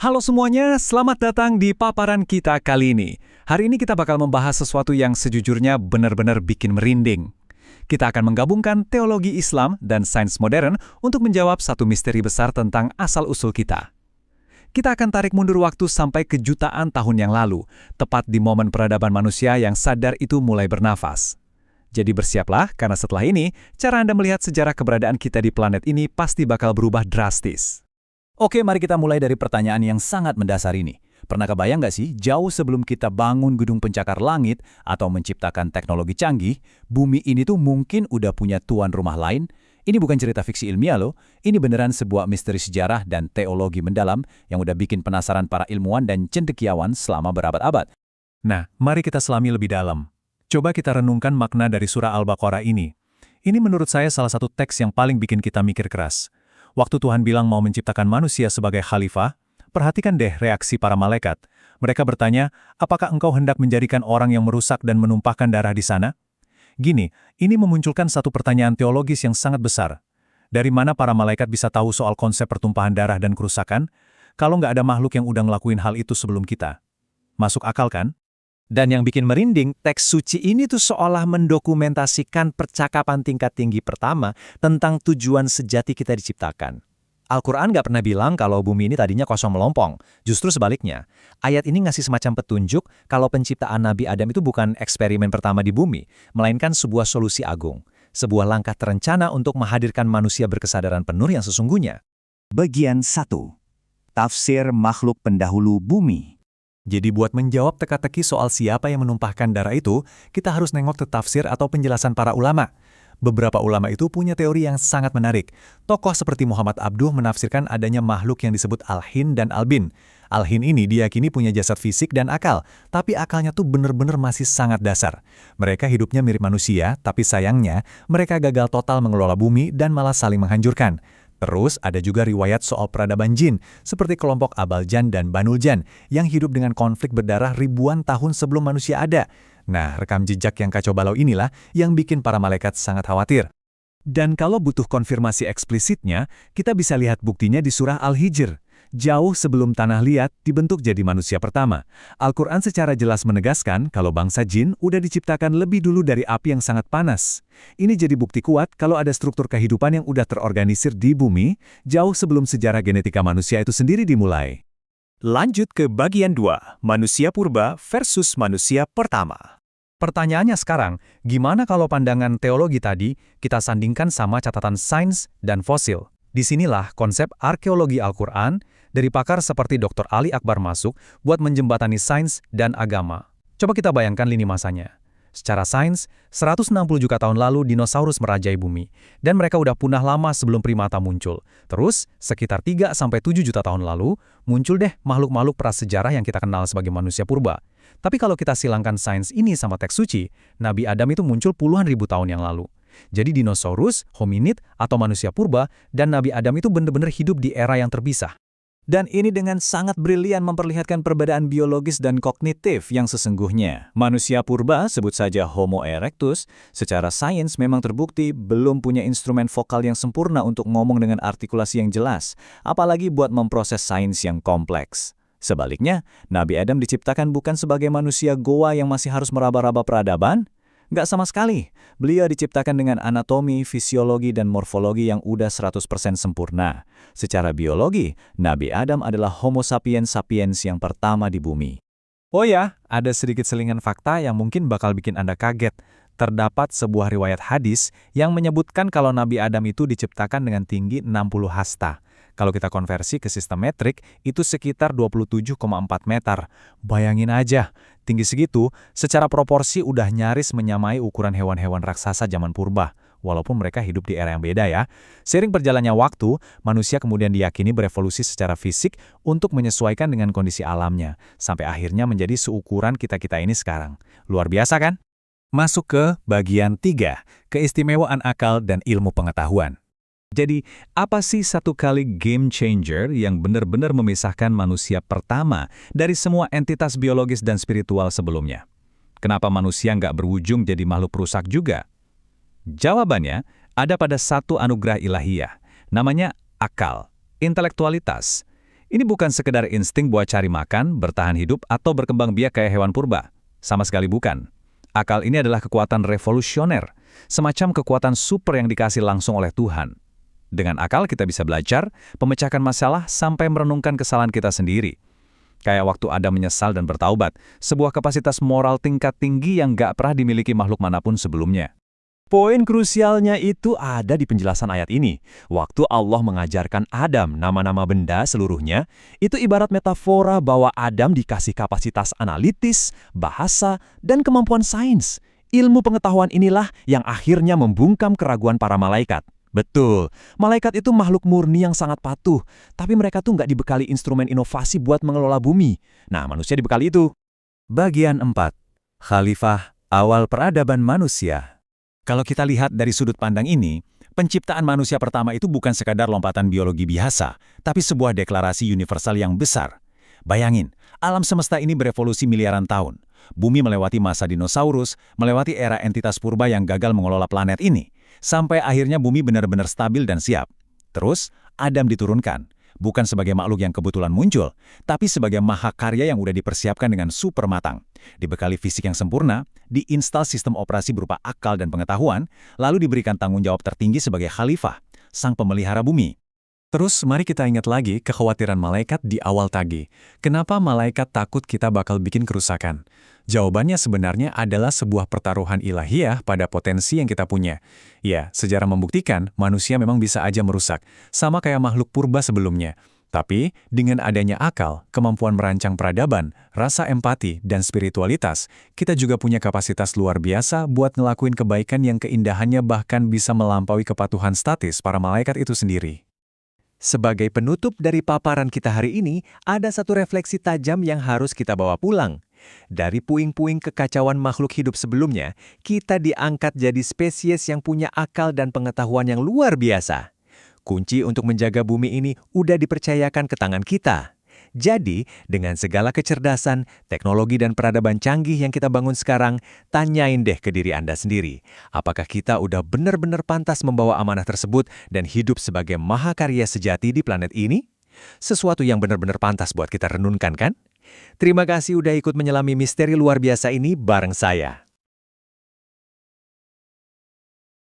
Halo semuanya, selamat datang di paparan kita kali ini. Hari ini kita bakal membahas sesuatu yang sejujurnya benar-benar bikin merinding. Kita akan menggabungkan teologi Islam dan sains modern untuk menjawab satu misteri besar tentang asal-usul kita. Kita akan tarik mundur waktu sampai ke jutaan tahun yang lalu, tepat di momen peradaban manusia yang sadar itu mulai bernafas. Jadi bersiaplah, karena setelah ini, cara Anda melihat sejarah keberadaan kita di planet ini pasti bakal berubah drastis. Oke, mari kita mulai dari pertanyaan yang sangat mendasar ini. Pernah kebayang nggak sih, jauh sebelum kita bangun gedung pencakar langit atau menciptakan teknologi canggih, bumi ini tuh mungkin udah punya tuan rumah lain? Ini bukan cerita fiksi ilmiah loh, ini beneran sebuah misteri sejarah dan teologi mendalam yang udah bikin penasaran para ilmuwan dan cendekiawan selama berabad-abad. Nah, mari kita selami lebih dalam. Coba kita renungkan makna dari surah Al-Baqarah ini. Ini menurut saya salah satu teks yang paling bikin kita mikir keras. Waktu Tuhan bilang mau menciptakan manusia sebagai khalifah, perhatikan deh reaksi para malaikat. Mereka bertanya, apakah engkau hendak menjadikan orang yang merusak dan menumpahkan darah di sana? Gini, ini memunculkan satu pertanyaan teologis yang sangat besar. Dari mana para malaikat bisa tahu soal konsep pertumpahan darah dan kerusakan, kalau nggak ada makhluk yang udah ngelakuin hal itu sebelum kita? Masuk akal kan? Dan yang bikin merinding, teks suci ini tuh seolah mendokumentasikan percakapan tingkat tinggi pertama tentang tujuan sejati kita diciptakan. Al-Quran nggak pernah bilang kalau bumi ini tadinya kosong melompong. Justru sebaliknya, ayat ini ngasih semacam petunjuk kalau penciptaan Nabi Adam itu bukan eksperimen pertama di bumi, melainkan sebuah solusi agung. Sebuah langkah terencana untuk menghadirkan manusia berkesadaran penuh yang sesungguhnya. Bagian 1. Tafsir makhluk pendahulu bumi. Jadi buat menjawab teka-teki soal siapa yang menumpahkan darah itu, kita harus nengok ke tafsir atau penjelasan para ulama. Beberapa ulama itu punya teori yang sangat menarik. Tokoh seperti Muhammad Abduh menafsirkan adanya makhluk yang disebut Al-Hin dan Al-Bin. Al-Hin ini diyakini punya jasad fisik dan akal, tapi akalnya tuh bener-bener masih sangat dasar. Mereka hidupnya mirip manusia, tapi sayangnya mereka gagal total mengelola bumi dan malah saling menghancurkan. Terus ada juga riwayat soal peradaban jin, seperti kelompok Abaljan dan Banuljan, yang hidup dengan konflik berdarah ribuan tahun sebelum manusia ada. Nah, rekam jejak yang kacau balau inilah yang bikin para malaikat sangat khawatir. Dan kalau butuh konfirmasi eksplisitnya, kita bisa lihat buktinya di surah Al-Hijr. Jauh sebelum tanah liat dibentuk jadi manusia pertama. Al-Quran secara jelas menegaskan kalau bangsa jin udah diciptakan lebih dulu dari api yang sangat panas. Ini jadi bukti kuat kalau ada struktur kehidupan yang udah terorganisir di bumi, jauh sebelum sejarah genetika manusia itu sendiri dimulai. Lanjut ke bagian 2, manusia purba versus manusia pertama. Pertanyaannya sekarang, gimana kalau pandangan teologi tadi kita sandingkan sama catatan sains dan fosil? Disinilah konsep arkeologi Al-Quran dari pakar seperti Dr. Ali Akbar masuk buat menjembatani sains dan agama. Coba kita bayangkan lini masanya. Secara sains, 160 juta tahun lalu dinosaurus merajai bumi, dan mereka udah punah lama sebelum primata muncul. Terus, sekitar 3-7 juta tahun lalu, muncul deh makhluk-makhluk prasejarah yang kita kenal sebagai manusia purba. Tapi kalau kita silangkan sains ini sama teks suci, Nabi Adam itu muncul puluhan ribu tahun yang lalu. Jadi dinosaurus, hominid, atau manusia purba, dan Nabi Adam itu benar-benar hidup di era yang terpisah. Dan ini dengan sangat brilian memperlihatkan perbedaan biologis dan kognitif yang sesungguhnya. Manusia purba, sebut saja Homo erectus, secara sains memang terbukti belum punya instrumen vokal yang sempurna untuk ngomong dengan artikulasi yang jelas, apalagi buat memproses sains yang kompleks. Sebaliknya, Nabi Adam diciptakan bukan sebagai manusia goa yang masih harus meraba-raba peradaban. Nggak sama sekali. Beliau diciptakan dengan anatomi, fisiologi, dan morfologi yang udah 100% sempurna. Secara biologi, Nabi Adam adalah Homo sapiens sapiens yang pertama di bumi. Oh ya, ada sedikit selingan fakta yang mungkin bakal bikin Anda kaget. Terdapat sebuah riwayat hadis yang menyebutkan kalau Nabi Adam itu diciptakan dengan tinggi 60 hasta. Kalau kita konversi ke sistem metrik, itu sekitar 27,4 meter. Bayangin aja, tinggi segitu, secara proporsi udah nyaris menyamai ukuran hewan-hewan raksasa zaman purba. Walaupun mereka hidup di era yang beda ya. Seiring berjalannya waktu, manusia kemudian diyakini berevolusi secara fisik untuk menyesuaikan dengan kondisi alamnya. Sampai akhirnya menjadi seukuran kita-kita ini sekarang. Luar biasa kan? Masuk ke bagian 3, keistimewaan akal dan ilmu pengetahuan. Jadi, apa sih satu kali game changer yang benar-benar memisahkan manusia pertama dari semua entitas biologis dan spiritual sebelumnya? Kenapa manusia nggak berujung jadi makhluk perusak juga? Jawabannya ada pada satu anugerah ilahiyah, namanya akal, intelektualitas. Ini bukan sekedar insting buat cari makan, bertahan hidup, atau berkembang biak kayak hewan purba. Sama sekali bukan. Akal ini adalah kekuatan revolusioner, semacam kekuatan super yang dikasih langsung oleh Tuhan. Dengan akal kita bisa belajar, memecahkan masalah sampai merenungkan kesalahan kita sendiri. Kayak waktu Adam menyesal dan bertaubat, sebuah kapasitas moral tingkat tinggi yang gak pernah dimiliki makhluk manapun sebelumnya. Poin krusialnya itu ada di penjelasan ayat ini. Waktu Allah mengajarkan Adam nama-nama benda seluruhnya, itu ibarat metafora bahwa Adam dikasih kapasitas analitis, bahasa, dan kemampuan sains. Ilmu pengetahuan inilah yang akhirnya membungkam keraguan para malaikat. Betul, malaikat itu makhluk murni yang sangat patuh, tapi mereka tuh nggak dibekali instrumen inovasi buat mengelola bumi. Nah, manusia dibekali itu. Bagian 4. Khalifah, awal peradaban manusia. Kalau kita lihat dari sudut pandang ini, penciptaan manusia pertama itu bukan sekadar lompatan biologi biasa, tapi sebuah deklarasi universal yang besar. Bayangin, alam semesta ini berevolusi miliaran tahun. Bumi melewati masa dinosaurus, melewati era entitas purba yang gagal mengelola planet ini, sampai akhirnya bumi benar-benar stabil dan siap. Terus, Adam diturunkan, bukan sebagai makhluk yang kebetulan muncul, tapi sebagai mahakarya yang udah dipersiapkan dengan super matang. Dibekali fisik yang sempurna, diinstal sistem operasi berupa akal dan pengetahuan, lalu diberikan tanggung jawab tertinggi sebagai khalifah, sang pemelihara bumi. Terus mari kita ingat lagi kekhawatiran malaikat di awal tadi. Kenapa malaikat takut kita bakal bikin kerusakan? Jawabannya sebenarnya adalah sebuah pertaruhan ilahiyah pada potensi yang kita punya. Ya, sejarah membuktikan manusia memang bisa aja merusak, sama kayak makhluk purba sebelumnya. Tapi, dengan adanya akal, kemampuan merancang peradaban, rasa empati, dan spiritualitas, kita juga punya kapasitas luar biasa buat ngelakuin kebaikan yang keindahannya bahkan bisa melampaui kepatuhan statis para malaikat itu sendiri. Sebagai penutup dari paparan kita hari ini, ada satu refleksi tajam yang harus kita bawa pulang. Dari puing-puing kekacauan makhluk hidup sebelumnya, kita diangkat jadi spesies yang punya akal dan pengetahuan yang luar biasa. Kunci untuk menjaga bumi ini udah dipercayakan ke tangan kita. Jadi, dengan segala kecerdasan, teknologi dan peradaban canggih yang kita bangun sekarang, tanyain deh ke diri Anda sendiri. Apakah kita udah benar-benar pantas membawa amanah tersebut dan hidup sebagai mahakarya sejati di planet ini? Sesuatu yang benar-benar pantas buat kita renungkan, kan? Terima kasih udah ikut menyelami misteri luar biasa ini bareng saya.